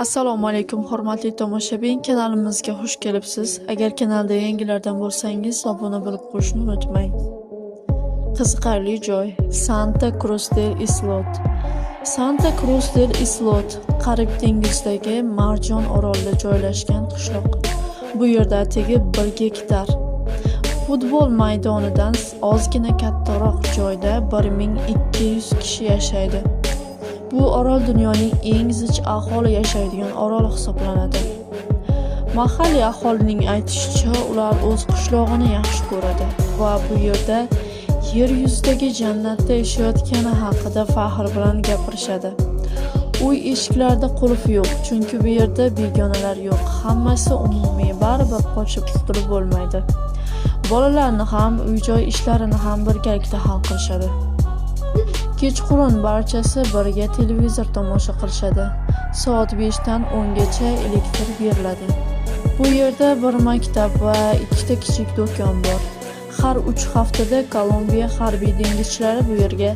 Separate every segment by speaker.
Speaker 1: Assalomu alaykum hurmatli tomoshabin, kanalimizga xush kelibsiz. Agar kanalda yangilardan bo'lsangiz, obuna bo'lib qo'yishni unutmang. Qiziqarli joy Santa Cruz del Islot. Santa Cruz del Islot Karib dengizidagi Marjon orolida joylashgan qishloq. Bu yerda atigi 1 gektar. Futbol maydonidan ozgina kattaroq joyda 1200 kishi yashaydi. Bu orol dunyoning eng zich aholi yashaydigan orol hisoblanadi. Mahalliy aholining aytishicha, ular o'z qishlog'ini yaxshi ko'radi va bu yerda yer yuzidagi jannatda yashayotgani haqida faxr bilan gapirishadi. Uy eshiklarida qulf yo'q, chunki bu yerda begonalar yo'q. Hammasi umumiy, baribir qochib qutulib bo'lmaydi. Bolalarni ham, uy-joy ishlarini ham birgalikda hal qilishadi. Kechqurun barchasi birga televizor tomosha qilishadi. Soat 5 dan 10 gacha elektr beriladi. Bu yerda bir maktab va 2 kichik do'kon bor. Har 3 haftada Kolumbiya harbiy dengizchilari bu yerga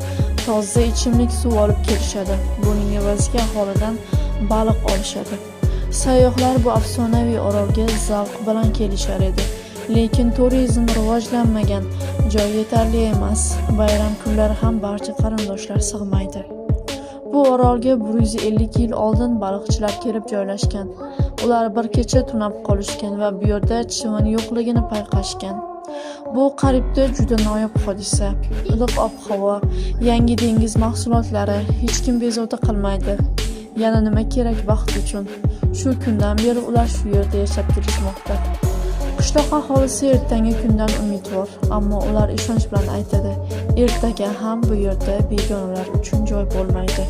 Speaker 1: toza ichimlik suv olib kelishadi. Buning evaziga aholidan baliq olishadi. Sayyohlar bu afsonaviy orolga zavq bilan kelishar edi. Lekin turizm rivojlanmagan, joy yetarli emas. Bayram kunlari ham barcha qarindoshlar sig'maydi. Bu orolga 150 yil oldin baliqchilar kelib joylashgan. Ular bir kecha tunab qolishgan va bu yerda chivin yo'qligini payqashgan. Bu Karibda juda noyob hodisa. Iliq ob-havo, yangi dengiz mahsulotlari hech kim bezovta qilmaydi. Yana nima kerak baxt uchun? Shu kundan beri ular shu yerda yashab kelishmoqda. Qishloq aholisi ertangi kundan umidvor, ammo ular ishonch bilan aytadi, ertaga ham bu yerda begonalar uchun joy bo'lmaydi.